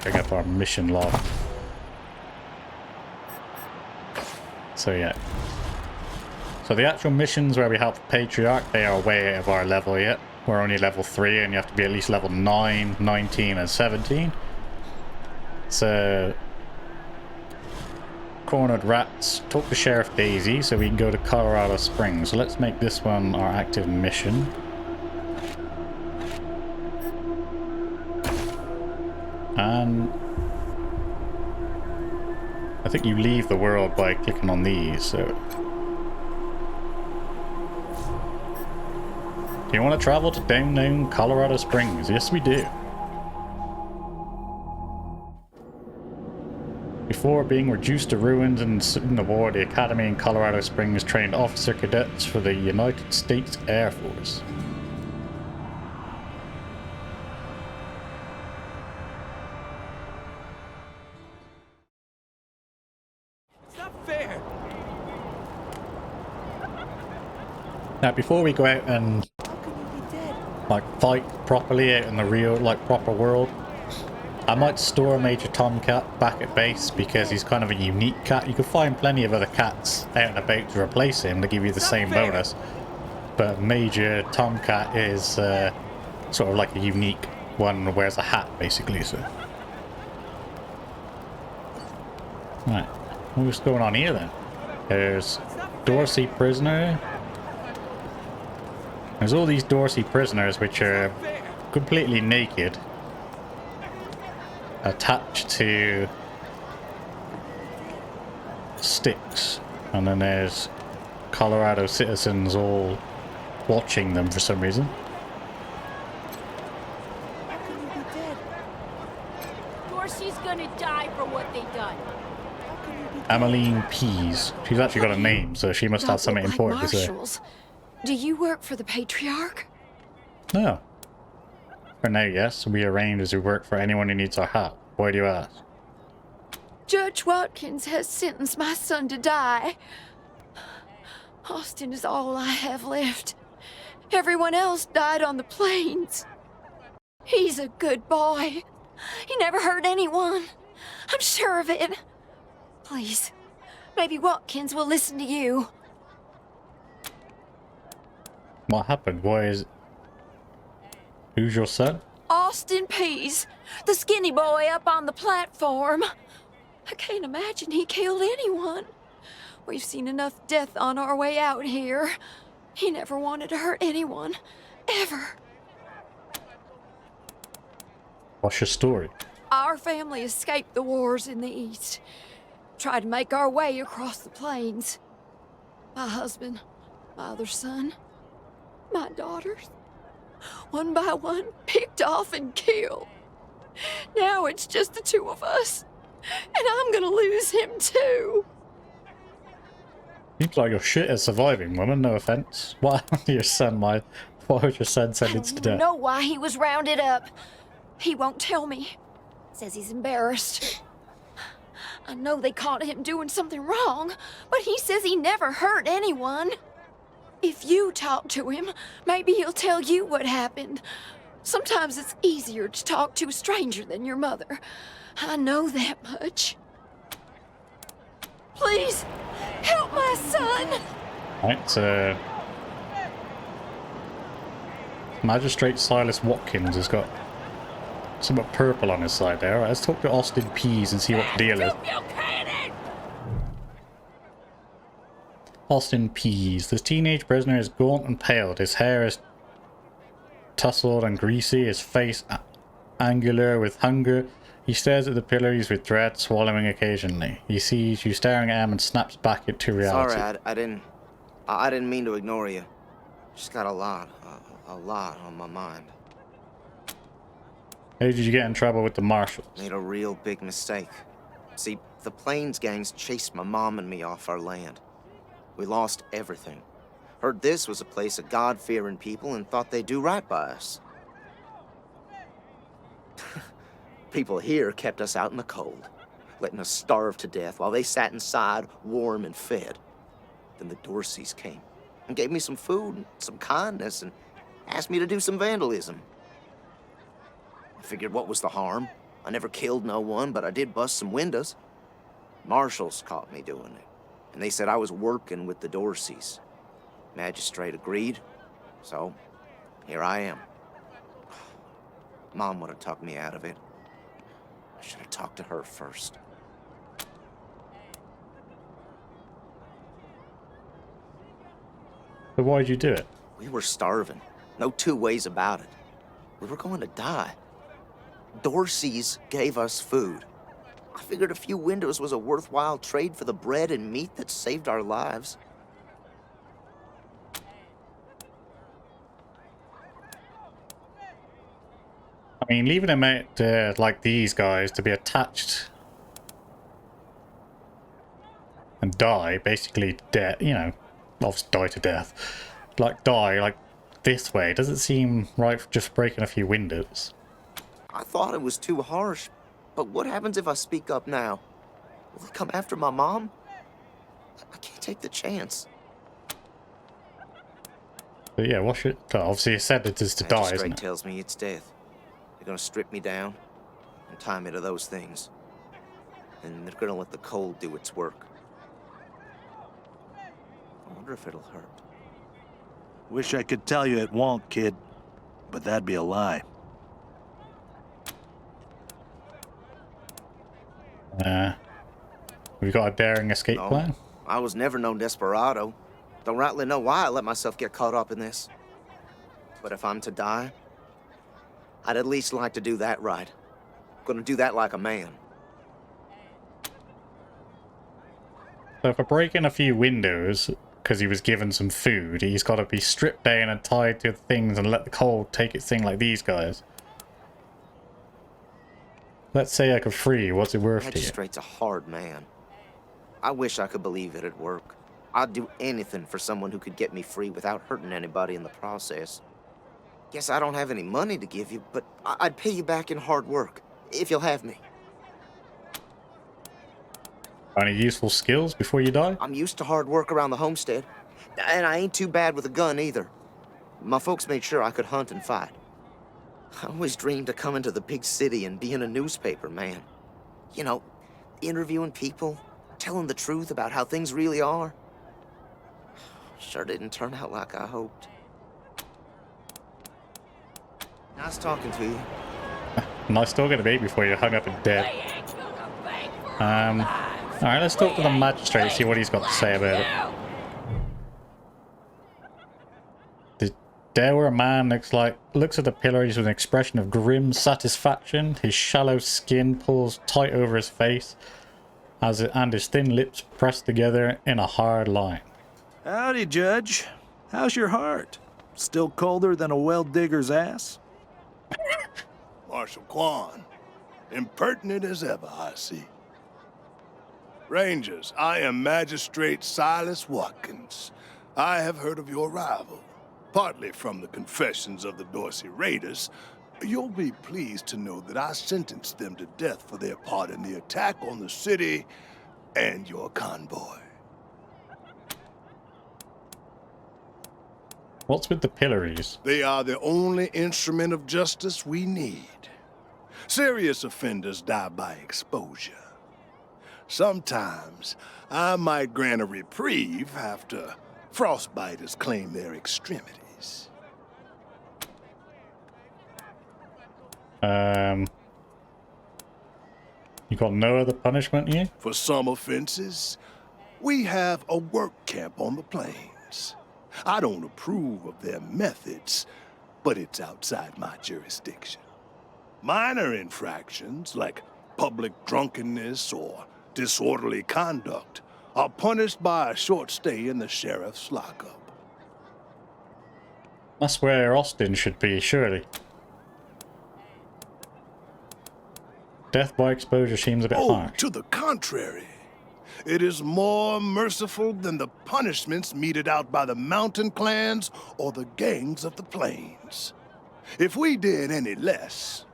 bring up our mission log. So yeah. So the actual missions where we help the Patriarch, they are way out of our level yet. We're only level 3 and you have to be at least level 9, 19 and 17. So... Cornered Rats, talk to Sheriff Daisy so we can go to Colorado Springs. So let's make this one our active mission. And I think you leave the world by clicking on these, so... Do you want to travel to downtown Colorado Springs? Yes, we do. Before being reduced to ruins and in the war, the Academy in Colorado Springs trained officer cadets for the United States Air Force. It's not fair. Now, before we go out and like fight properly out in the real, like proper world, I might store Major Tomcat back at base because he's kind of a unique cat. You can find plenty of other cats out and about to replace him to give you the same bonus. But Major Tomcat is sort of like a unique one, wears a hat basically. So, right, what's going on here then? There's Dorsey prisoner. There's all these Dorsey prisoners which are completely naked, attached to sticks, and then there's Colorado citizens all watching them for some reason. How can you be dead? Dorsey's gonna die for what they done. How can you be dead? Emmeline Pease. She's actually got a name, so she must have something important to say. Do you work for the Patriarch? No. For now, yes. We arrange as we work for anyone who needs our help. Why do you ask? Judge Watkins has sentenced my son to die. Austin is all I have left. Everyone else died on the plains. He's a good boy. He never hurt anyone. I'm sure of it. Please, maybe Watkins will listen to you. What happened? Why is... Who's your son? Austin Pease, the skinny boy up on the platform. I can't imagine he killed anyone. We've seen enough death on our way out here. He never wanted to hurt anyone, ever. What's your story? Our family escaped the wars in the East. Tried to make our way across the plains. My husband, my other son, my daughters, one by one, picked off and killed. Now it's just the two of us, and I'm gonna lose him too. Seems like you're shit at surviving, woman. No offense. Why was your son sentenced to death? I don't know why he was rounded up. He won't tell me. Says he's embarrassed. I know they caught him doing something wrong, but he says he never hurt anyone. If you talk to him, maybe he'll tell you what happened. Sometimes it's easier to talk to a stranger than your mother. I know that much. Please, help my son! Right, so... Magistrate Silas Watkins has got somewhat purple on his side there. Right, let's talk to Austin Pease and see what the deal is. Austin Pease. This teenage prisoner is gaunt and pale. His hair is tousled and greasy. His face angular with hunger. He stares at the pillars with dread, swallowing occasionally. He sees you staring at him and snaps back into reality. Sorry, I didn't mean to ignore you. Just got a lot on my mind. How did you get in trouble with the marshals? Made a real big mistake. See, the Plains gangs chased my mom and me off our land. We lost everything. Heard this was a place of God-fearing people and thought they'd do right by us. People here kept us out in the cold, letting us starve to death while they sat inside, warm and fed. Then the Dorseys came and gave me some food and some kindness and asked me to do some vandalism. I figured, what was the harm? I never killed no one, but I did bust some windows. Marshals caught me doing it, and they said I was working with the Dorseys. Magistrate agreed, so here I am. Mom would have talked me out of it. I should have talked to her first. But why'd you do it? We were starving. No two ways about it. We were going to die. Dorsey's gave us food. I figured a few windows was a worthwhile trade for the bread and meat that saved our lives. I mean, leaving them out like these guys to be attached and die, basically dead, you know, obviously die to death. Like die like this way doesn't seem right for just breaking a few windows. I thought it was too harsh, but what happens if I speak up now? Will they come after my mom? I can't take the chance. But yeah, what should... obviously, his sentence is to die, isn't Magistrate it? tells me it's death. They're gonna strip me down and tie me to those things. And they're gonna let the cold do its work. I wonder if it'll hurt. Wish I could tell you it won't, kid. But that'd be a lie. We've got a daring escape No, plan. I was never no desperado. Don't rightly know why I let myself get caught up in this. But if I'm to die, I'd at least like to do that right. Gonna do that like a man. So for breaking a few windows, because he was given some food, he's got to be stripped down and tied to things and let the cold take its thing like these guys. Let's say I could free you. What's it worth to you? Magistrate's a hard man. I wish I could believe it'd work. I'd do anything for someone who could get me free without hurting anybody in the process. Guess I don't have any money to give you, but I'd pay you back in hard work, if you'll have me. Any useful skills before you die? I'm used to hard work around the homestead, and I ain't too bad with a gun either. My folks made sure I could hunt and fight. I always dreamed of coming to the big city and being a newspaper man. You know, interviewing people, telling the truth about how things really are. Sure didn't turn out like I hoped. Nice talking to you. Nice talking to me before you're hung up and dead. Alright, let's talk to the magistrate, see what he's got to say about it. The dour man looks at the pillars with an expression of grim satisfaction. His shallow skin pulls tight over his face, and his thin lips pressed together in a hard line. Howdy, Judge. How's your heart? Still colder than a well digger's ass? Marshal Quan, impertinent as ever, I see. Rangers, I am Magistrate Silas Watkins. I have heard of your arrival, partly from the confessions of the Dorsey Raiders. You'll be pleased to know that I sentenced them to death for their part in the attack on the city and your convoy. What's with the pillories? They are the only instrument of justice we need. Serious offenders die by exposure. Sometimes I might grant a reprieve after frostbiters claim their extremities. You got no other punishment here? For some offenses, we have a work camp on the plains. I don't approve of their methods, but it's outside my jurisdiction. Minor infractions, like public drunkenness or disorderly conduct, are punished by a short stay in the sheriff's lockup. That's where Austin should be, surely. Death by exposure seems a bit harsh. To the contrary. It is more merciful than the punishments meted out by the mountain clans or the gangs of the plains. If we did any less,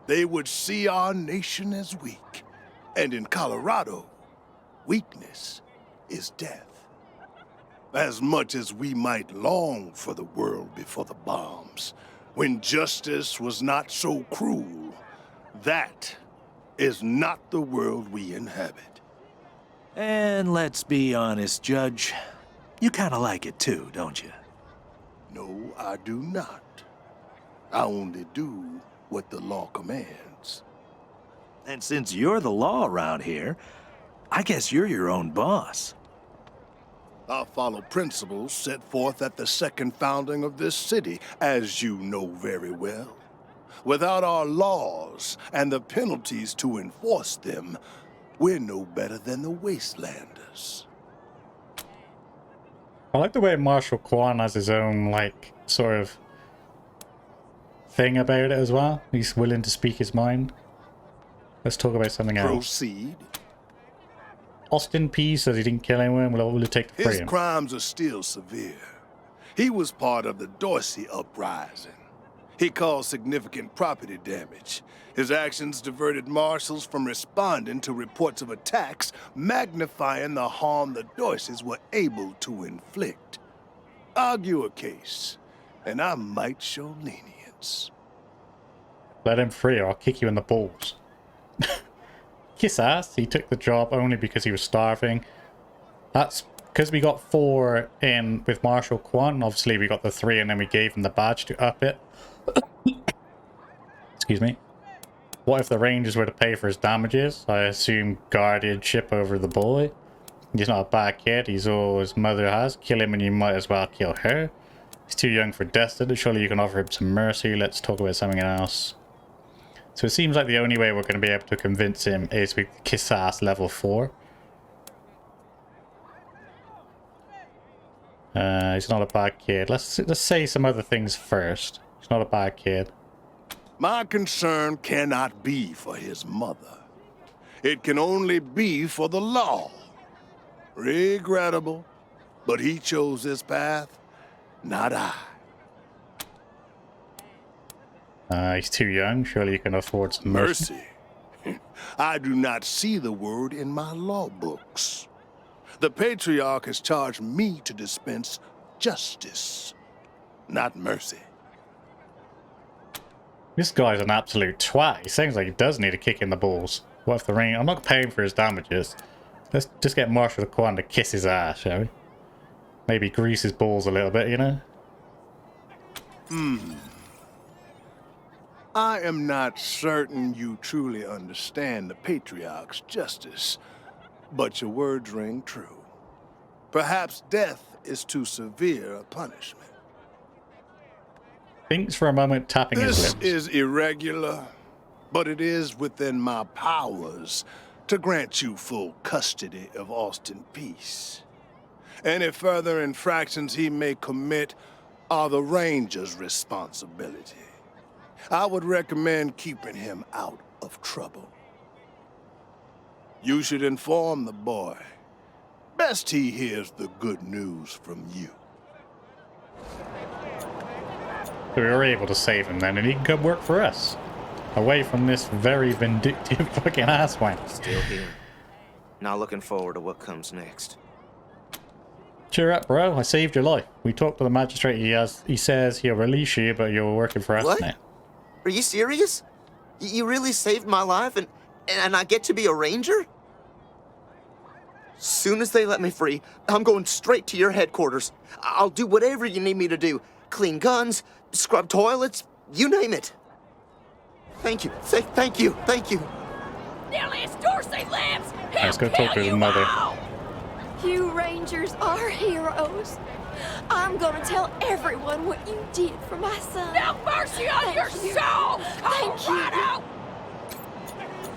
they would see our nation as weak. And in Colorado, weakness is death. As much as we might long for the world before the bombs, when justice was not so cruel, that is not the world we inhabit. And let's be honest, Judge. You kinda like it too, don't you? No, I do not. I only do what the law commands. And since you're the law around here, I guess you're your own boss. I follow principles set forth at the second founding of this city, as you know very well. Without our laws and the penalties to enforce them, we're no better than the Wastelanders. I like the way Marshal Kwan has his own, like, sort of thing about it as well. He's willing to speak his mind. Let's talk about something else. Proceed. Austin P says he didn't kill anyone. Will it take to free His him? crimes are still severe. He was part of the Dorsey uprising. He caused significant property damage. His actions diverted marshals from responding to reports of attacks, magnifying the harm the Dorseys were able to inflict. Argue a case, and I might show lenience. Let him free or I'll kick you in the balls. Kiss ass. He took the job only because he was starving. That's because we got 4 in with Marshal Kwan. Obviously we got the 3 and then we gave him the badge to up it. Excuse me. What if the Rangers were to pay for his damages? I assume guardianship over the boy. He's not a bad kid. He's all his mother has. Kill him and you might as well kill her. He's too young for destiny. Surely you can offer him some mercy. Let's talk about something else. So it seems like the only way we're going to be able to convince him is with kiss ass level 4. He's not a bad kid. Let's say some other things first. He's not a bad kid. My concern cannot be for his mother. It can only be for the law. Regrettable, but he chose this path, not I. He's too young. Surely you can afford some mercy. Mercy. I do not see the word in my law books. The Patriarch has charged me to dispense justice, not mercy. This guy's an absolute twat. He sounds like he does need a kick in the balls. What if the ring? I'm not paying for his damages. Let's just get Marshal Kwan to kiss his ass, shall we? Maybe grease his balls a little bit, you know? I am not certain you truly understand the Patriarch's justice, but your words ring true. Perhaps death is too severe a punishment. Thinks for a moment, tapping his This lips. is irregular, but it is within my powers to grant you full custody of Austin Peace. Any further infractions he may commit are the Ranger's responsibility. I would recommend keeping him out of trouble. You should inform the boy. Best he hears the good news from you. So we were able to save him then, and he can come work for us. Away from this very vindictive fucking asswank. Still here. Now looking forward to what comes next. Cheer up, bro. I saved your life. We talked to the magistrate. He says he'll release you, but you're working for us What? now. Are you serious? You really saved my life and I get to be a ranger? Soon as they let me free, I'm going straight to your headquarters. I'll do whatever you need me to do. Clean guns, scrub toilets, you name it. Thank you, thank you, thank you. Nellius Dorsey lives! Let's go talk to his mother. You Rangers are heroes. I'm gonna tell everyone what you did for my son. Have mercy on your soul, Colorado!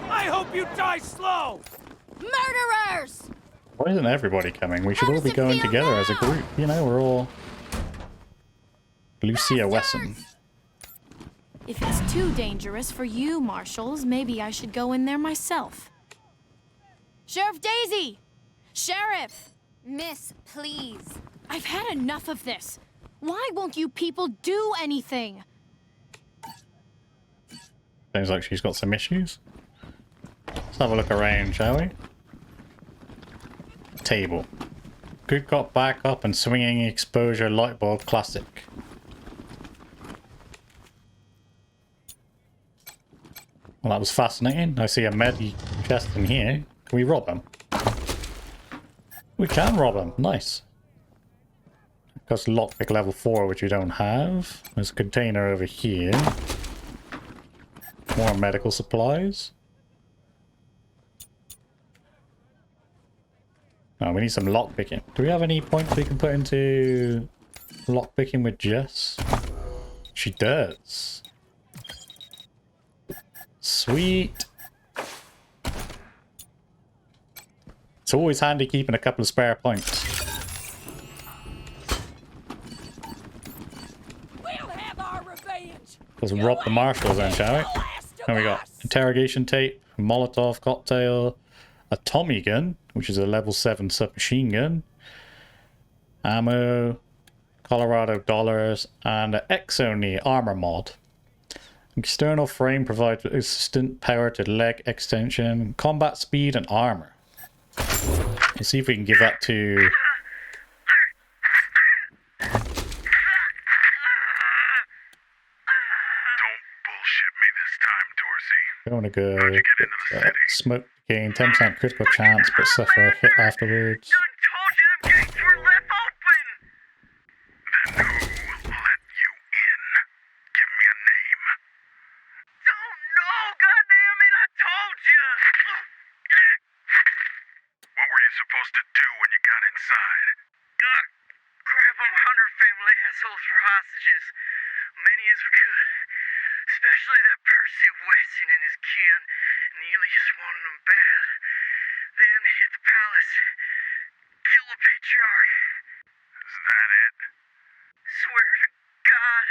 I hope you die slow! Murderers! Why isn't everybody coming? We should How all be does it going feel together as a now? group. You know, we're all... Lucia Wesson. If it's too dangerous for you, Marshals, maybe I should go in there myself. Sheriff Daisy! Sheriff! Miss, please. I've had enough of this. Why won't you people do anything? Sounds like she's got some issues. Let's have a look around, shall we? Table. Good cop backup and swinging exposure light bulb classic. Well, that was fascinating. I see a med chest in here. Can we rob him? We can rob him. Nice. That's lockpick level 4, which we don't have. There's a container over here. More medical supplies. Oh, we need some lockpicking. Do we have any points we can put into lockpicking with Jess? She does. Sweet. It's always handy keeping a couple of spare points. We'll have our revenge. Let's rob the marshals then, shall we? Here we got interrogation tape, Molotov cocktail, a Tommy gun, which is a level 7 submachine gun, ammo, Colorado dollars, and an X-Only armor mod. External frame provides assistant power to leg extension, combat speed, and armor. Let's see if we can give that to... I want to go smoke gain 10% critical chance but suffer a hit afterwards. Done told you them gates were left open! Then who let you in? Give me a name. Don't know, goddammit, I told you! What were you supposed to do when you got inside? Grab them Hunter family assholes for hostages. Many as we could. Especially that Percy Weston and his kin. Neely just wanted them bad. Then hit the palace. Kill the patriarch. Is that it? Swear to God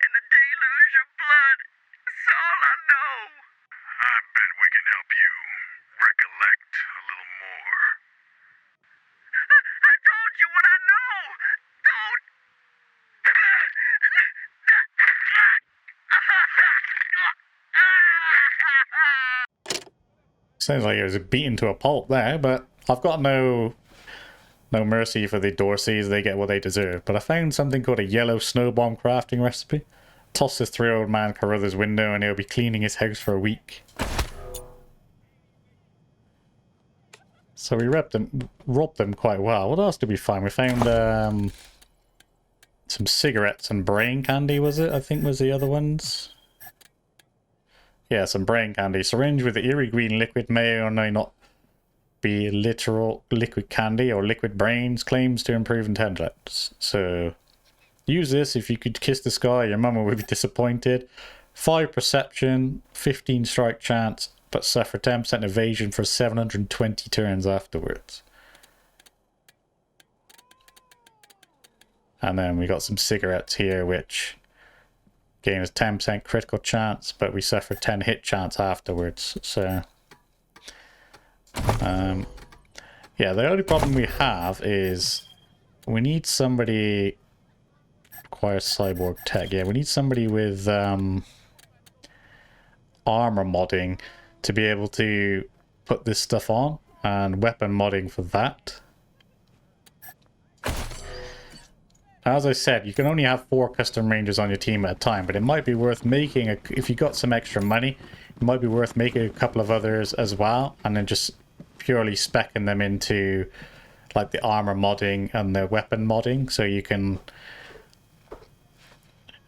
and the deluge of blood. That's all I know. I bet we can help you recollect a little more. I told you what I know. Don't. Sounds like it was beaten to a pulp there, but I've got no mercy for the Dorseys. They get what they deserve. But I found something called a yellow snow bomb crafting recipe. Toss this 3-year-old man Carruthers' window and he'll be cleaning his house for a week. So we robbed them quite well. What else did we find? We found some cigarettes and brain candy, was it? I think was the other ones. Yeah, some brain candy. Syringe with the eerie green liquid may or may not be literal liquid candy or liquid brains. Claims to improve intelligence. So, use this if you could kiss the sky. Your mama would be disappointed. 5 perception, 15 strike chance, but suffer 10% evasion for 720 turns afterwards. And then we got some cigarettes here, which... gain us 10% critical chance, but we suffer 10 hit chance afterwards. So, yeah, the only problem we have is we need somebody. Requires cyborg tech. Yeah, we need somebody with armor modding to be able to put this stuff on, and weapon modding for that. As I said, you can only have 4 custom rangers on your team at a time, but it might be worth making, if you got some extra money, it might be worth making a couple of others as well, and then just purely speccing them into like the armor modding and the weapon modding, so you can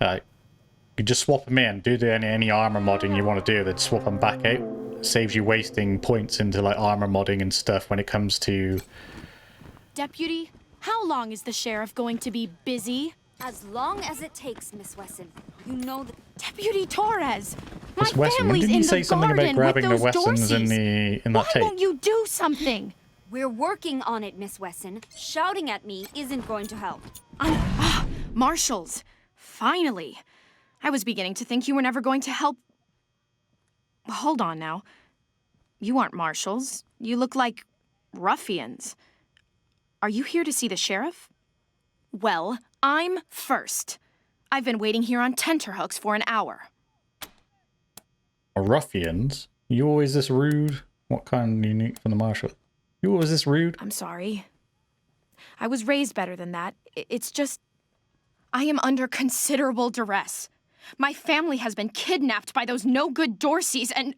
you just swap them in, do any armor modding you want to do, then swap them back out. Saves you wasting points into like armor modding and stuff when it comes to... Deputy, how long is the sheriff going to be busy? As long as it takes, Miss Wesson. You know that... Deputy Torres! My Miss Wesson, family's didn't in you say the something about garden grabbing the with those Wessons in Dorseys. that Why tape? won't you do something? We're working on it, Miss Wesson. Shouting at me isn't going to help. Marshals. Finally. I was beginning to think you were never going to help. Hold on now. You aren't marshals. You look like ruffians. Are you here to see the sheriff? Well, I'm first. I've been waiting here on tenterhooks for an hour. Ruffians? You always this rude? What kind unique from the marshal? You always this rude? I'm sorry. I was raised better than that. It's just... I am under considerable duress. My family has been kidnapped by those no-good Dorseys, and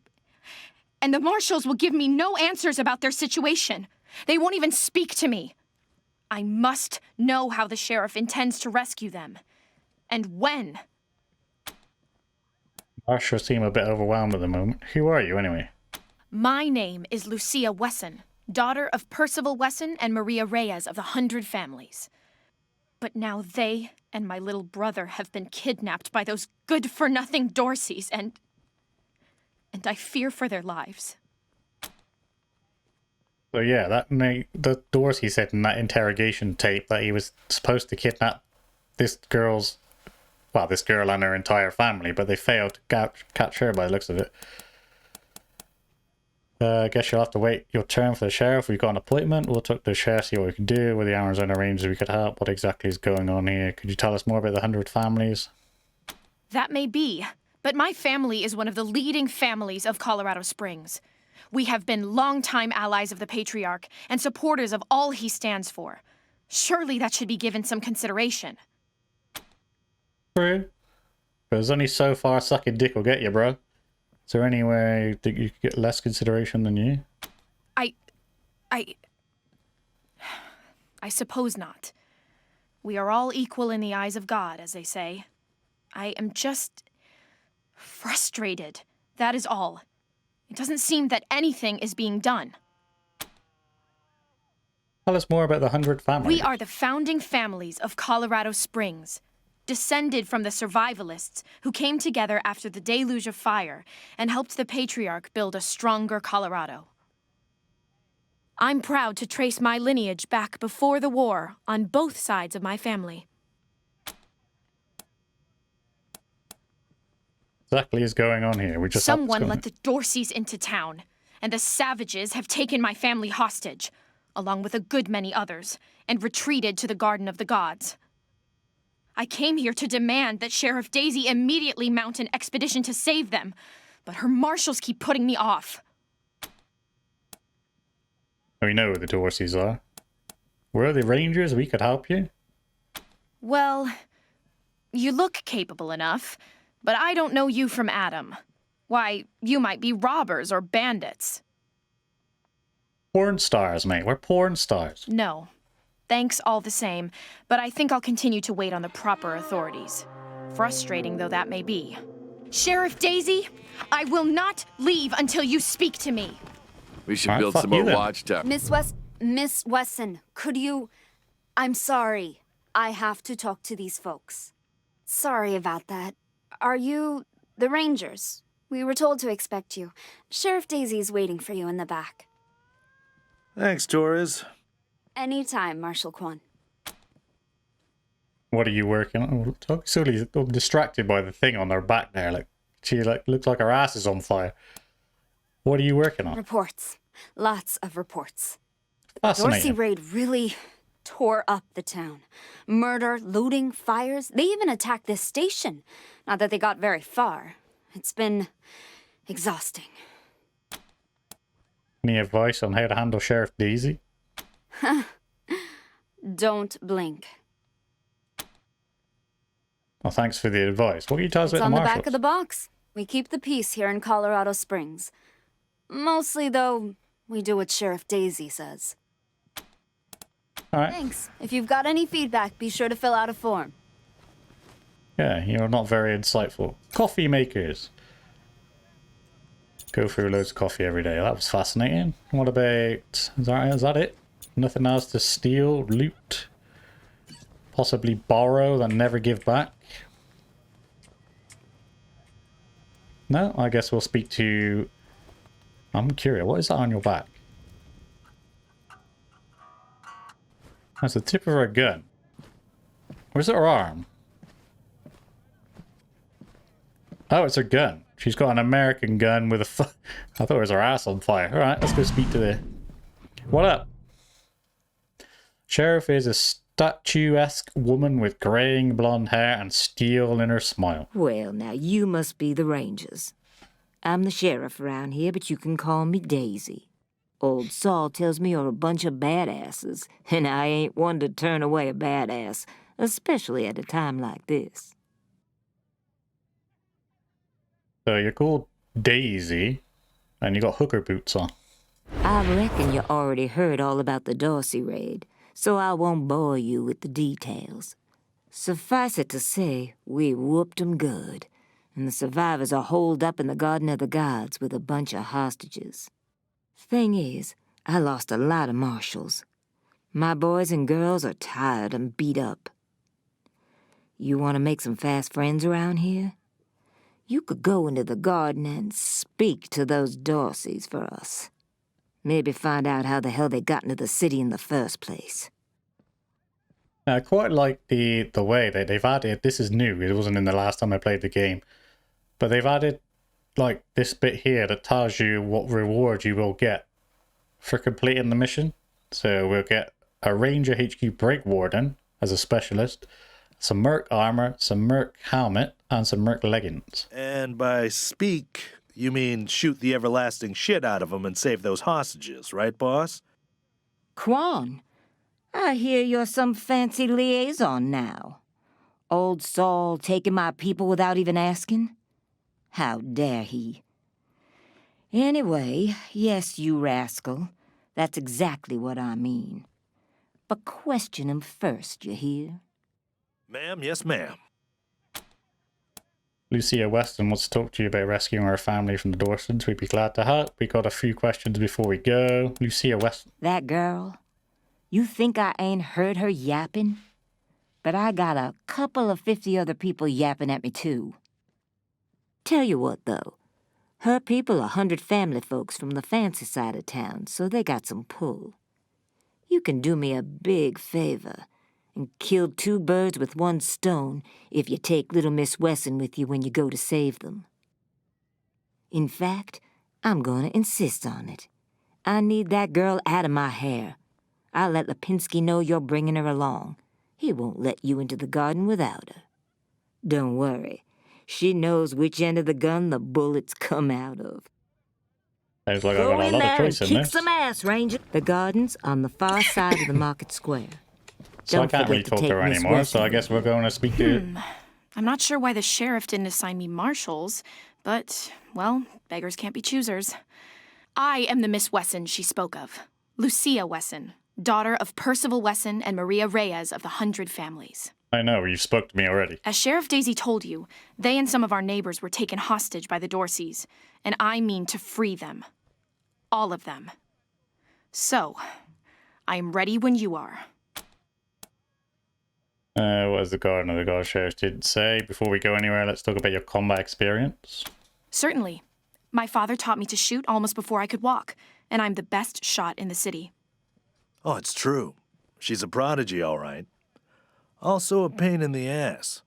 And the marshals will give me no answers about their situation. They won't even speak to me. I must know how the sheriff intends to rescue them. And when. Marshall seem a bit overwhelmed at the moment. Who are you, anyway? My name is Lucia Wesson, daughter of Percival Wesson and Maria Reyes of the 100 Families. But now they and my little brother have been kidnapped by those good-for-nothing Dorseys, and I fear for their lives. So yeah, the Dorsey said in that interrogation tape that he was supposed to kidnap this girl and her entire family, but they failed to catch her by the looks of it. I guess you'll have to wait your turn for the sheriff. We've got an appointment. We'll talk to the sheriff, see what we can do, with the Amazon range we could help. What exactly is going on here? Could you tell us more about the 100 Families? That may be, but my family is one of the leading families of Colorado Springs. We have been longtime allies of the Patriarch and supporters of all he stands for. Surely that should be given some consideration. True. But there's only so far sucking dick will get you, bro. Is there any way that you could get less consideration than you? I suppose not. We are all equal in the eyes of God, as they say. I am just frustrated. That is all. It doesn't seem that anything is being done. Tell us more about the 100 Families. We are the founding families of Colorado Springs, descended from the survivalists who came together after the deluge of fire and helped the Patriarch build a stronger Colorado. I'm proud to trace my lineage back before the war on both sides of my family. Exactly is going on here? Someone let the Dorseys into town, and the savages have taken my family hostage, along with a good many others, and retreated to the Garden of the Gods. I came here to demand that Sheriff Daisy immediately mount an expedition to save them, but her marshals keep putting me off. We know who the Dorseys are. We're the Rangers, we could help you. Well, you look capable enough, but I don't know you from Adam. Why, you might be robbers or bandits. Porn stars, mate. We're porn stars. No. Thanks all the same, but I think I'll continue to wait on the proper authorities. Frustrating though that may be. Sheriff Daisy, I will not leave until you speak to me. We should All right, build fuck some you more then. watchtowers. Miss Wesson, could you... I'm sorry. I have to talk to these folks. Sorry about that. Are you the Rangers? We were told to expect you. Sheriff Daisy's waiting for you in the back. Thanks, Torres. Anytime, Marshal Quan. What are you working on? Oh, Sully's distracted by the thing on her back there. Like, she looks like her ass is on fire. What are you working on? Reports. Lots of reports. The Dorsey Fascinating. raid really tore up the town. Murder, looting, fires. They even attacked this station. Not that they got very far. It's been exhausting. Any advice on how to handle Sheriff Daisy? Don't blink. Well, thanks for the advice. What can you tell us It's about on the the marshals? back of the box. We keep the peace here in Colorado Springs. Mostly, though, we do what Sheriff Daisy says. All right. Thanks. If you've got any feedback, be sure to fill out a form. Yeah, you're not very insightful. Coffee makers. Go through loads of coffee every day. That was fascinating. What about... Is that it? Nothing else to steal, loot, possibly borrow, then never give back? No? I guess we'll speak to... I'm curious. What is that on your back? That's the tip of her gun. Where's her arm? Oh, it's her gun. She's got an American gun with a... I thought it was her ass on fire. Alright, let's go speak to the... What up? Sheriff is a statuesque woman with graying blonde hair and steel in her smile. Well, now you must be the Rangers. I'm the sheriff around here, but you can call me Daisy. Old Saul tells me you're a bunch of badasses, and I ain't one to turn away a badass, especially at a time like this. So you're called Daisy, And you got hooker boots on. I reckon you already heard all about the Dorsey raid, so I won't bore you with the details. Suffice it to say, we whooped 'em good, and the survivors are holed up in the Garden of the Gods with a bunch of hostages. Thing is, I lost a lot of marshals. My boys and girls are tired and beat up. You want to make some fast friends around here? You could go into the garden and speak to those Dorseys for us. Maybe find out how the hell they got into the city in the first place. I quite like the way that they've added, this is new, it wasn't in the last time I played the game, but they've added like this bit here that tells you what reward you will get for completing the mission. So we'll get a Ranger HQ Break Warden as a specialist, some Merc armor, some Merc helmet, and some Merc leggings. And by speak, you mean shoot the everlasting shit out of them and save those hostages, right, boss? Quan, I hear you're some fancy liaison now. Old Saul taking my people without even asking? How dare he? Anyway, yes, you rascal. That's exactly what I mean. But question him first, you hear? Ma'am, yes, ma'am. Lucia Weston wants to talk to you about rescuing our family from the Dorsons. We'd be glad to help. We got a few questions before we go. Lucia Weston. That girl? You think I ain't heard her yapping? But I got a couple of 50 other people yapping at me, too. Tell you what, though. Her people are 100 family folks from the fancy side of town, so they got some pull. You can do me a big favor and kill 2 birds with 1 stone if you take little Miss Wesson with you when you go to save them. In fact, I'm going to insist on it. I need that girl out of my hair. I'll let Lipinski know you're bringing her along. He won't let you into the garden without her. Don't worry. She knows which end of the gun the bullets come out of. Sounds like Go I've got a in lot of there choice and in kick this. some ass, Ranger. The garden's on the far side of the market square. So I Don't can't really forget to talk to take her Miss anymore, so Wesson I guess we're going to speak to... I'm not sure why the sheriff didn't assign me marshals, but, well, beggars can't be choosers. I am the Miss Wesson she spoke of. Lucia Wesson, daughter of Percival Wesson and Maria Reyes of the 100 Families. I know, you spoke to me already. As Sheriff Daisy told you, they and some of our neighbors were taken hostage by the Dorseys, and I mean to free them. All of them. So, I am ready when you are. What does the Garden of the God Sheriff didn't say? Before we go anywhere, let's talk about your combat experience. Certainly. My father taught me to shoot almost before I could walk, and I'm the best shot in the city. Oh, it's true. She's a prodigy, all right. Also a pain in the ass.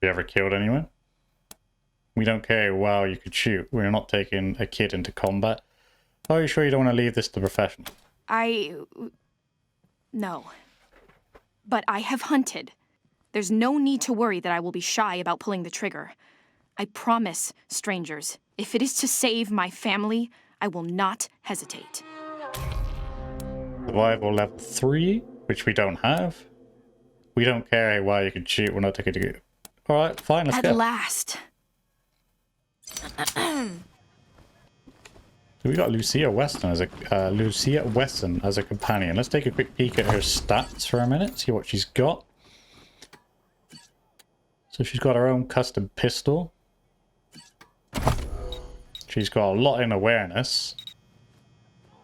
You ever killed anyone? We don't care how well you could shoot. We're not taking a kid into combat. Are you sure you don't want to leave this to the profession? No. But I have hunted. There's no need to worry that I will be shy about pulling the trigger. I promise, strangers, if it is to save my family, I will not hesitate. Survival level 3, which we don't have. We don't care how well you can shoot. We're not taking it. Alright, fine, let's go. At last. So we got Lucia Weston as a companion. Let's take a quick peek at her stats for a minute, see what she's got. So she's got her own custom pistol. She's got a lot in awareness.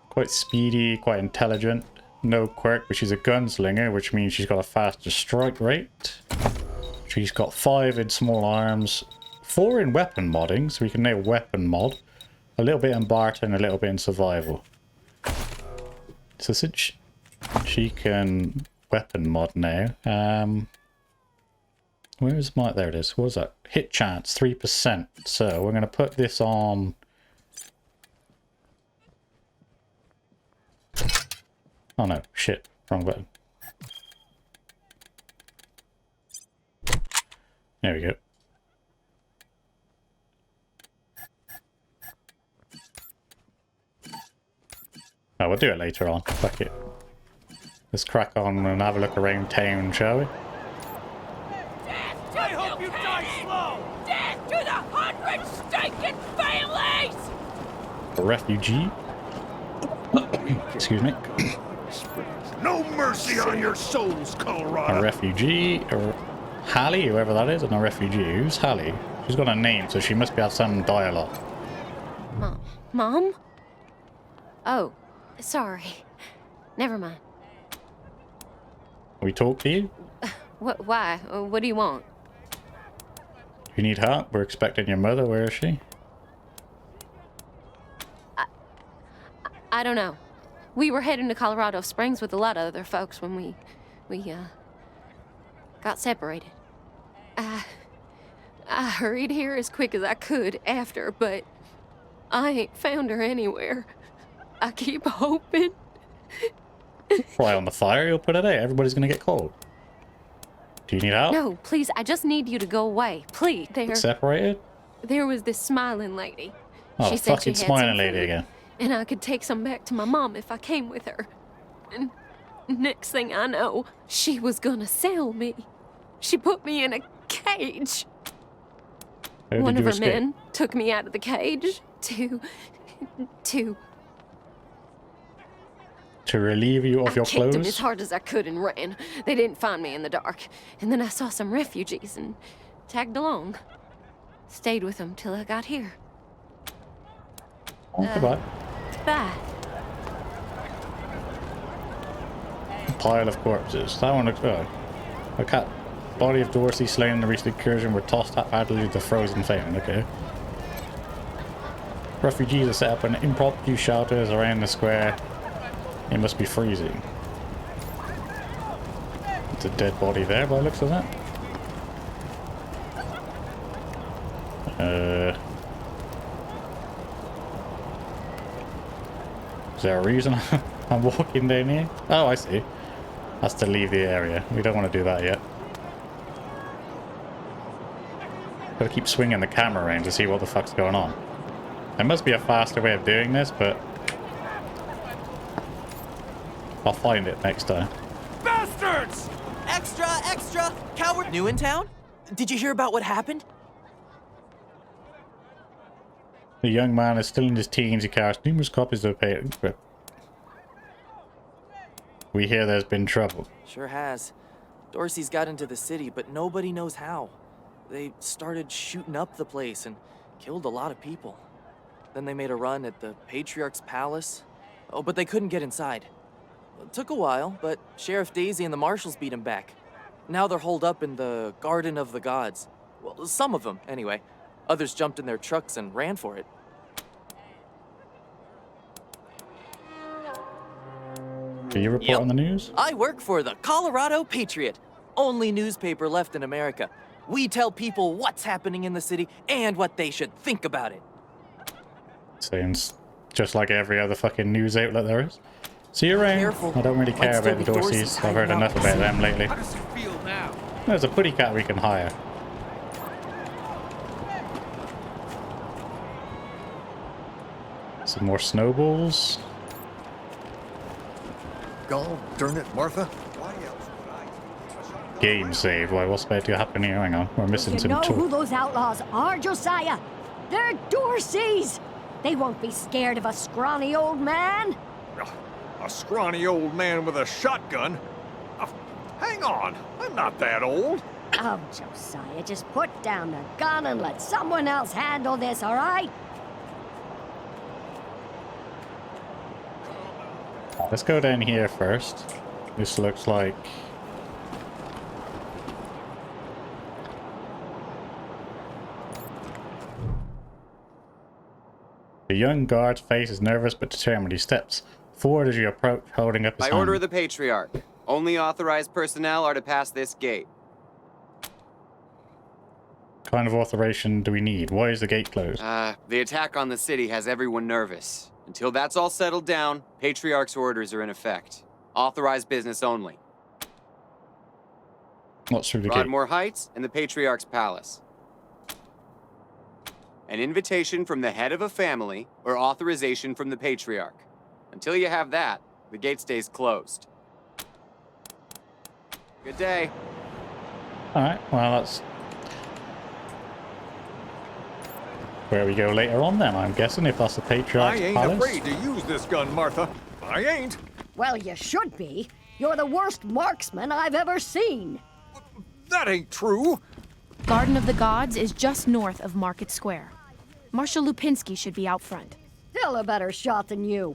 Quite speedy, quite intelligent. No quirk, but she's a gunslinger, which means she's got a faster strike rate. She's got 5 in small arms, 4 in weapon modding, so we can now weapon mod. A little bit in barter and a little bit in survival. So since she can weapon mod now, where is my, there it is, what was that? Hit chance, 3%. So we're going to put this on... Oh no, shit, wrong button. There we go. Oh, we'll do it later on. Fuck it. Let's crack on and have a look around town, shall we? I hope you die slow! Death to the 100 stinking A refugee. Excuse me. No mercy on your souls, Colorado. A refugee, or Hallie, whoever that is, and a refugee. Who's Hallie? She's got a name, so she must have some dialogue. Mom? Oh, sorry. Never mind. We talk to you? Why? What do you want? You need help? We're expecting your mother. Where is she? I don't know. We were heading to Colorado Springs with a lot of other folks when we got separated. I hurried here as quick as I could after, but I ain't found her anywhere. I keep hoping. Fly on the fire, you'll put it out. Everybody's gonna get cold. Do you need help? No, please, I just need you to go away. Please. Separated? There was this smiling lady. Oh, She said fucking she had smiling some lady food, again. and I could take some back to my mom if I came with her. And next thing I know, she was gonna sell me. She put me in a cage. How One did of you her escape? men took me out of the cage To relieve you of your I kicked them clothes? as hard as I could and ran. They didn't find me in the dark. And then I saw some refugees and tagged along. Stayed with them till I got here. Oh, goodbye. Bye. Pile of corpses. That one looks good. A cat. Body of Dorsey slain in the recent incursion were tossed haphazardly to the frozen flame. Okay. Refugees are set up in impromptu shelters around the square. It must be freezing. It's a dead body there by the looks of that. Is there a reason I'm walking down here? Oh, I see. That's to leave the area. We don't want to do that yet. Gotta keep swinging the camera around to see what the fuck's going on. There must be a faster way of doing this, but I'll find it next time. Bastards! Extra, extra! Coward new in town? Did you hear about what happened? The young man is still in his teens. He carries numerous copies of the paper. We hear there's been trouble. Sure has. Dorsey's got into the city, but nobody knows how. They started shooting up the place and killed a lot of people. Then they made a run at the Patriarch's palace. Oh, but they couldn't get inside. It took a while, but Sheriff Daisy and the marshals beat him back. Now they're holed up in the Garden of the Gods. Well, some of them, anyway. Others jumped in their trucks and ran for it. Do you report on the news? I work for the Colorado Patriot, only newspaper left in America. We tell people what's happening in the city and what they should think about it. Sounds just like every other fucking news outlet there is. See you around. Careful. I don't really Might care still about the be Dorsey's Dorseys. I've heard hiding out. enough about them lately. How does it feel now? There's a putty cat we can hire. Some more snowballs. God darn it, Martha. Game save. Why, what's about to happen here? Hang on. We're missing You some know who tools. those outlaws are, Josiah? They're Dorseys! They won't be scared of a scrawny old man. A scrawny old man with a shotgun? Hang on, I'm not that old. Oh, Josiah, just put down the gun and let someone else handle this, all right? Let's go down here first. This looks like... The young guard's face is nervous but determined. He steps forward as you approach, holding up his By hand. order of the Patriarch, only authorized personnel are to pass this gate. What kind of authorization do we need? Why is the gate closed? The attack on the city has everyone nervous. Until that's all settled down, Patriarch's orders are in effect. Authorized business only. What's through the gate? Broadmoor Heights and the Patriarch's Palace. An invitation from the head of a family or authorization from the Patriarch. Until you have that, the gate stays closed. Good day. Alright, well that's... where we go later on then, I'm guessing, if that's the I Patriarch's ain't Palace. afraid to use this gun, Martha. I ain't. Well, you should be. You're the worst marksman I've ever seen. That ain't true. Garden of the Gods is just north of Market Square. Marshal Lupinski should be out front. Still a better shot than you.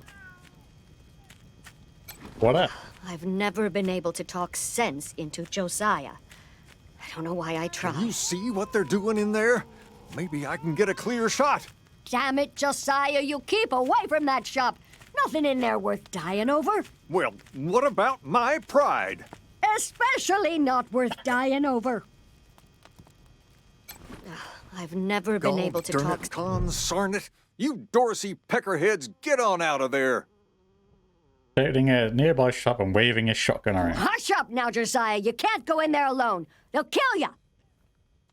What up? I've never been able to talk sense into Josiah. I don't know why I tried. Can you see what they're doing in there? Maybe I can get a clear shot. Damn it, Josiah, you keep away from that shop. Nothing in there worth dying over. Well, what about my pride? Especially not worth dying over. I've never been able to darn talk... it, consarn it. You Dorsey peckerheads, get on out of there. Shouting at a nearby shop and waving his shotgun around. Hush up now, Josiah. You can't go in there alone. They'll kill you.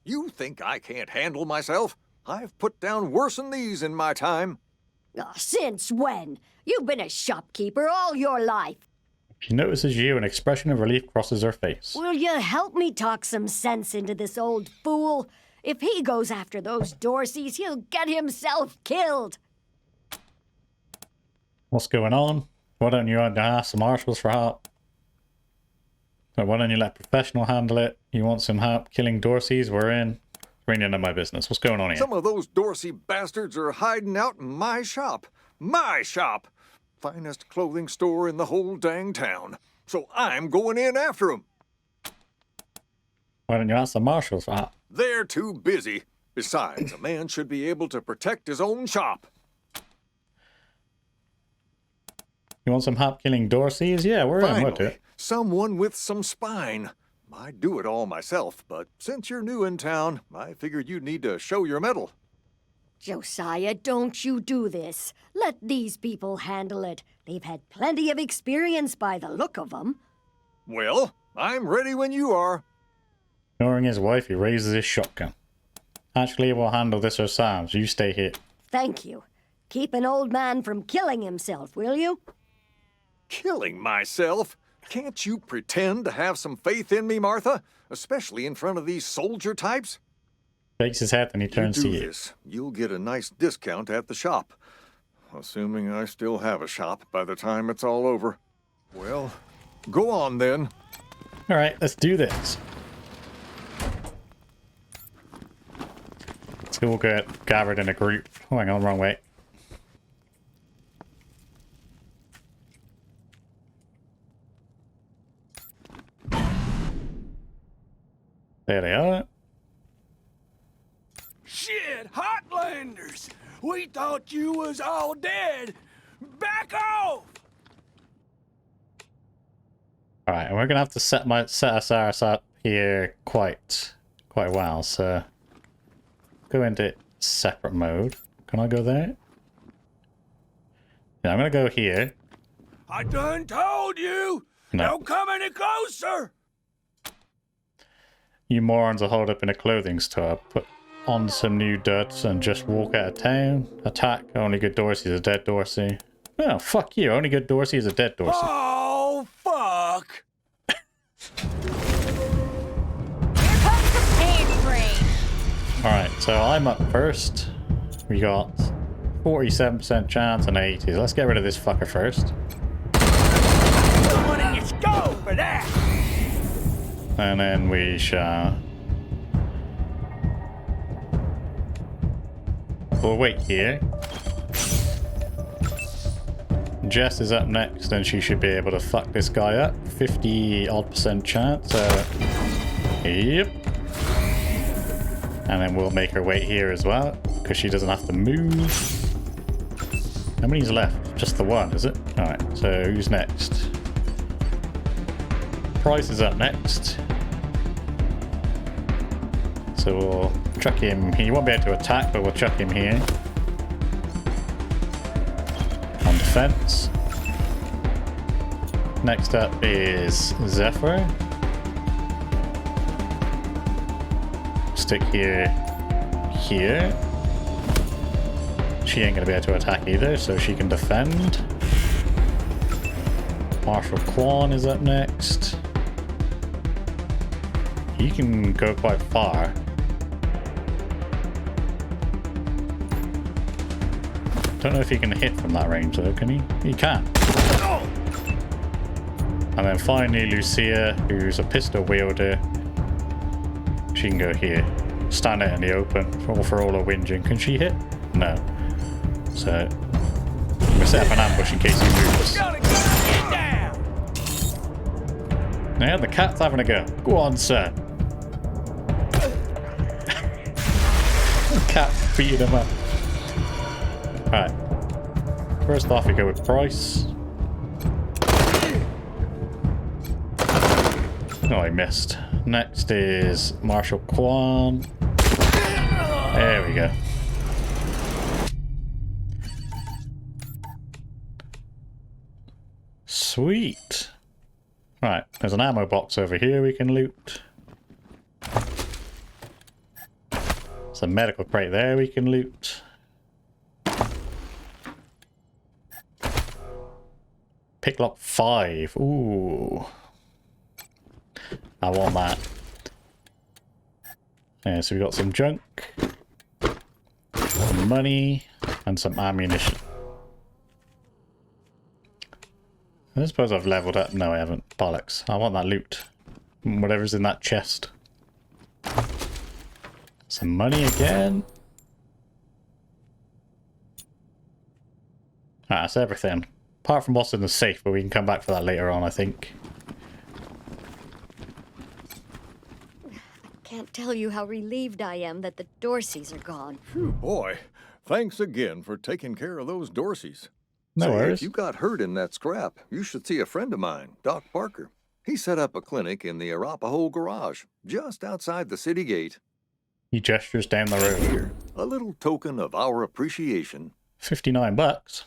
You think I can't handle myself? I've put down worse than these in my time. Since when? You've been a shopkeeper all your life. She notices you, an expression of relief crosses her face. Will you help me talk some sense into this old fool? If he goes after those Dorseys, he'll get himself killed. What's going on? Why don't you ask the marshals for help? Or why don't you let professional handle it? You want some help killing Dorseys? We're in. Bring into my business. What's going on here? Some of those Dorsey bastards are hiding out in my shop. My shop! Finest clothing store in the whole dang town. So I'm going in after them. Why don't you ask the marshals for help? They're too busy. Besides, a man should be able to protect his own shop. You want some help killing Dorseys? Yeah, we're in. We'll do it. Someone with some spine. I'd do it all myself, but since you're new in town, I figured you'd need to show your mettle. Josiah, don't you do this. Let these people handle it. They've had plenty of experience by the look of them. Well, I'm ready when you are. Ignoring his wife, he raises his shotgun. Actually, we'll handle this ourselves. You stay here. Thank you. Keep an old man from killing himself, will you? Killing myself? Can't you pretend to have some faith in me, Martha? Especially in front of these soldier types? Shakes his head and he turns to you. This, you'll get a nice discount at the shop. Assuming I still have a shop by the time it's all over. Well, go on then. Alright, let's do this. Let's all get gathered in a group. Oh, hang on, wrong way. There they are. Shit, Hotlanders! We thought you was all dead! Back off! Alright, and we're gonna have to set us up here quite well, so go into separate mode. Can I go there? Yeah, I'm gonna go here. I done told you! No. Don't come any closer! You morons are holed up in a clothing store. Put on some new duds and just walk out of town. Attack. Only good Dorsey is a dead Dorsey. Oh, fuck you. Only good Dorsey is a dead Dorsey. Oh, fuck! Here comes the pain train. Alright, so I'm up first. We got 47% chance and 80s. Let's get rid of this fucker first. Let's go for that! And then we shall... We'll wait here. Jess is up next and she should be able to fuck this guy up. 50-odd% chance. Yep. And then we'll make her wait here as well, because she doesn't have to move. How many's left? Just the one, is it? Alright, so who's next? Price is up next. So we'll chuck him. He won't be able to attack, but we'll chuck him here. On defense. Next up is Zephyr. Stick here. Here. She ain't gonna be able to attack either, so she can defend. Marshal Quan is up next. He can go quite far. Don't know if he can hit from that range though, can he? He can. And then finally Lucia, who's a pistol wielder. She can go here. Stand out in the open for all her whinging. Can she hit? No. So I'm gonna set up an ambush in case he moves. Now the cat's having a go. Go on, sir. The cat's beating him up. Alright. First off, we go with Price. Oh, I missed. Next is Marshal Kwan. There we go. Sweet. Right, there's an ammo box over here we can loot. There's a medical crate there we can loot. Picklock 5. Ooh. I want that. Yeah, so we got some junk, some money, and some ammunition. I suppose I've leveled up. No, I haven't. Bollocks. I want that loot. Whatever's in that chest. Some money again. Ah, that's everything. Apart from what's in the safe, but we can come back for that later on, I think. Can't tell you how relieved I am that the Dorseys are gone. Phew, boy. Thanks again for taking care of those Dorseys. No Say, worries. if you got hurt in that scrap, you should see a friend of mine, Doc Parker. He set up a clinic in the Arapahoe garage, just outside the city gate. He gestures down the road. Here, a little token of our appreciation. $59.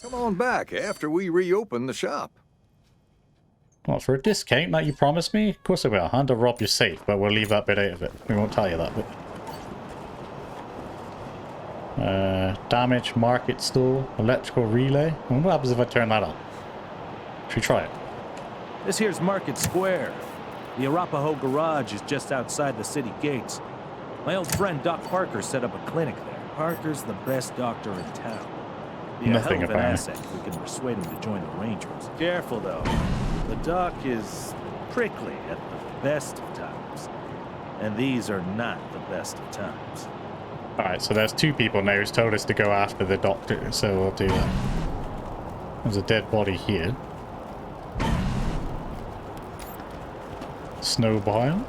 Come on back after we reopen the shop. What, for a discount that you promised me? Of course I will. Hand to rob your safe, but we'll leave that bit out of it. We won't tell you that bit. Damage, market stall, electrical relay. What happens if I turn that on? Should we try it? This here's Market Square. The Arapahoe garage is just outside the city gates. My old friend Doc Parker set up a clinic there. Parker's the best doctor in town. Be a Nothing hell of an about it. asset if we can persuade him to join the Rangers. Careful though. The doc is prickly at the best of times. And these are not the best of times. Alright, so there's two people now who's told us to go after the doctor, so we'll do that. There's a dead body here. Snowbile.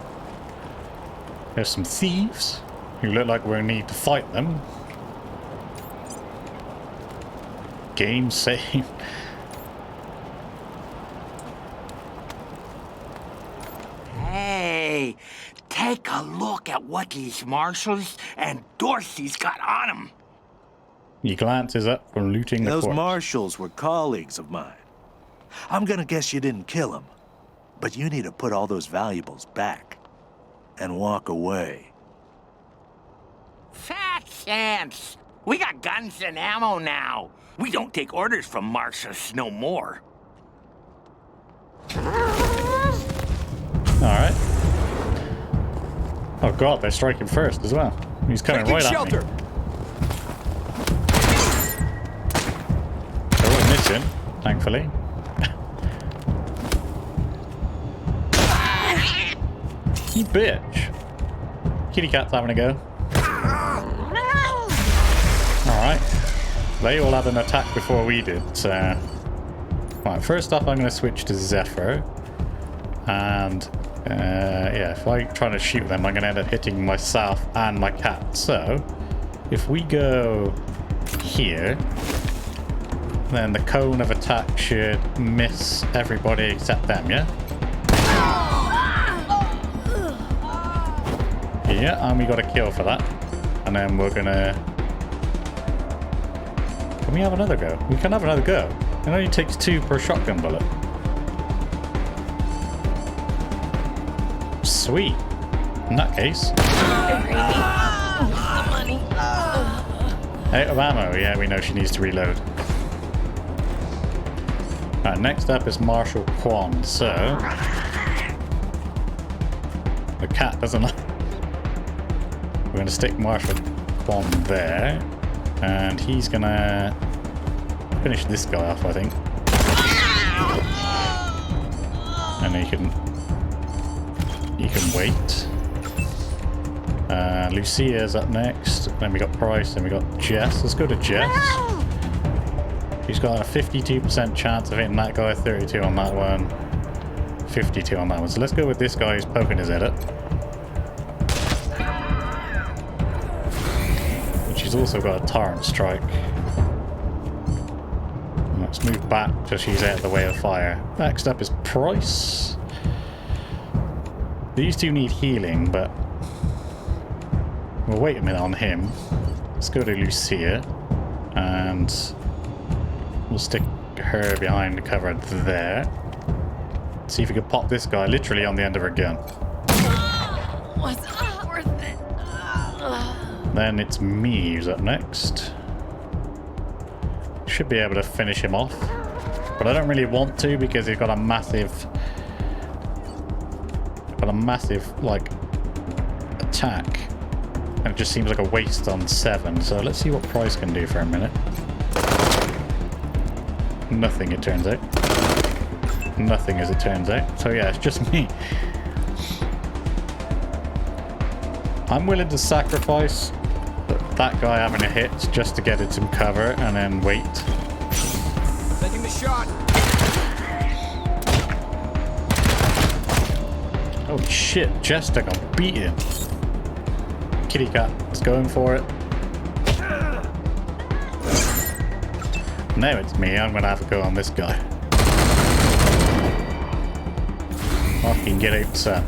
There's some thieves who look like we'll need to fight them. Game save. Hey, take a look at what these marshals and Dorsey's got on them. He glances up from looting the Those corpse. marshals were colleagues of mine. I'm gonna guess you didn't kill them. But you need to put all those valuables back. And walk away. Fat chance. We got guns and ammo now. We don't take orders from marshals no more. Alright. Oh god, they're striking first as well. He's coming right at me. They weren't missing, thankfully. You bitch. Kitty cat's having a go. Alright. They all had an attack before we did, so... Right, first off I'm going to switch to Zephyr. And... yeah, if I'm trying to shoot them, I'm going to end up hitting myself and my cat. So, if we go here, then the cone of attack should miss everybody except them, yeah? Yeah, and we got a kill for that. And then we're gonna... Can we have another go? We can have another go. It only takes 2 per shotgun bullet. Sweet. In that case. Out of ammo. Yeah, we know she needs to reload. Right, next up is Marshal Kwan. So... The cat doesn't like... We're going to stick Marshal Kwan there. And he's gonna finish this guy off, I think. And he can wait. Lucia's up next. Then we got Price, then we got Jess. Let's go to Jess. She's got a 52% chance of hitting that guy, 32 on that one, 52 on that one. So let's go with this guy who's poking his head up. But she's also got a torrent strike. Let's move back till she's out of the way of fire. Next up is Price. These two need healing, but we'll wait a minute on him. Let's go to Lucia, and we'll stick her behind the cover there. See if we can pop this guy literally on the end of her gun. Was it worth it? Then it's me who's up next. Should be able to finish him off, but I don't really want to because he's got a massive like attack, and it just seems like a waste on 7. So let's see what Price can do for a minute. Nothing, it turns out. Nothing, as it turns out. So yeah, it's just me. I'm willing to sacrifice that guy having a hit just to get it some cover and then wait. Taking the shot. Oh shit, Jester got beaten. Kitty cat is going for it. Now it's me. I'm gonna have to go on this guy. Fucking get upset.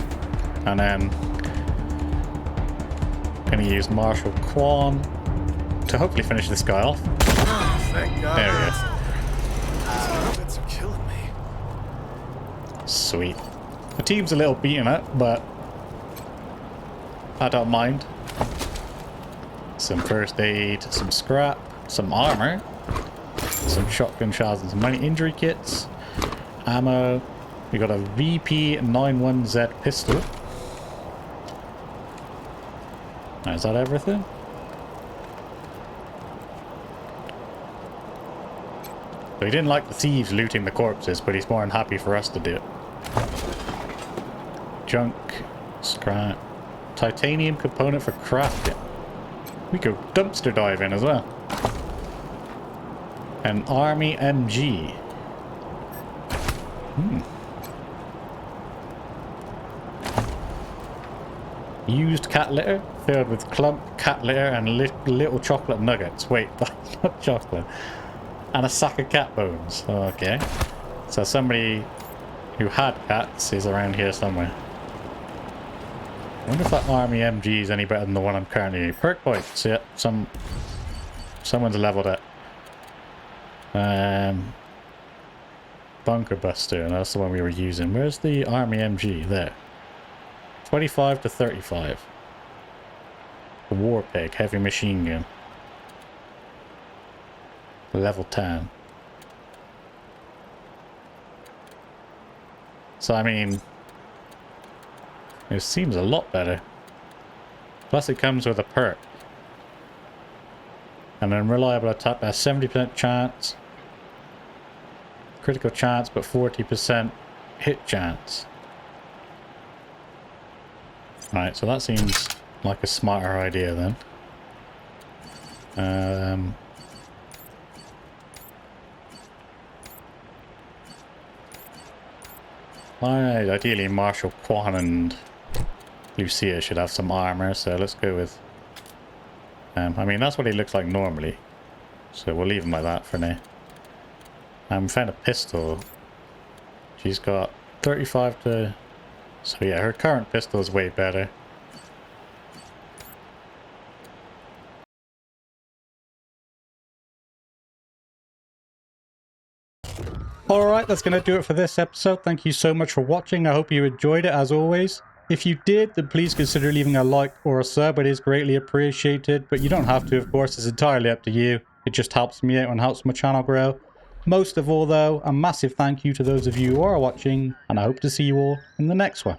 And then gonna use Marshall Quan to hopefully finish this guy off. Oh, thank God. There we go. It's killing me. Sweet. The team's a little beaten up, but I don't mind. Some first aid, some scrap, some armor, some shotgun shells and some many injury kits, ammo. We got a VP91Z pistol. Is that everything? So he didn't like the thieves looting the corpses, but he's more than happy for us to do it. Junk, scrap, titanium component for crafting. We go dumpster diving as well. An army MG. Used cat litter filled with clump cat litter and little chocolate nuggets. Wait, that's not chocolate. And a sack of cat bones. Okay. So somebody who had cats is around here somewhere. I wonder if that army MG is any better than the one I'm currently using. Perk points. Yeah, someone's leveled it. Bunker Buster, and that's the one we were using. Where's the army MG? There. 25 to 35. War Pig, heavy machine gun. Level 10. So I mean, it seems a lot better. Plus it comes with a perk. And an unreliable attack by 70% chance. Critical chance, but 40% hit chance. Right, so that seems like a smarter idea then. Ideally Marshall Quan and Lucia should have some armor, so let's go with... I mean, that's what he looks like normally. So we'll leave him like that for now. We found a pistol. She's got 35 to... So yeah, her current pistol is way better. Alright, that's going to do it for this episode. Thank you so much for watching. I hope you enjoyed it as always. If you did, then please consider leaving a like or a sub. It is greatly appreciated, but you don't have to, of course. It's entirely up to you. It just helps me out and helps my channel grow. Most of all though, a massive thank you to those of you who are watching, and I hope to see you all in the next one.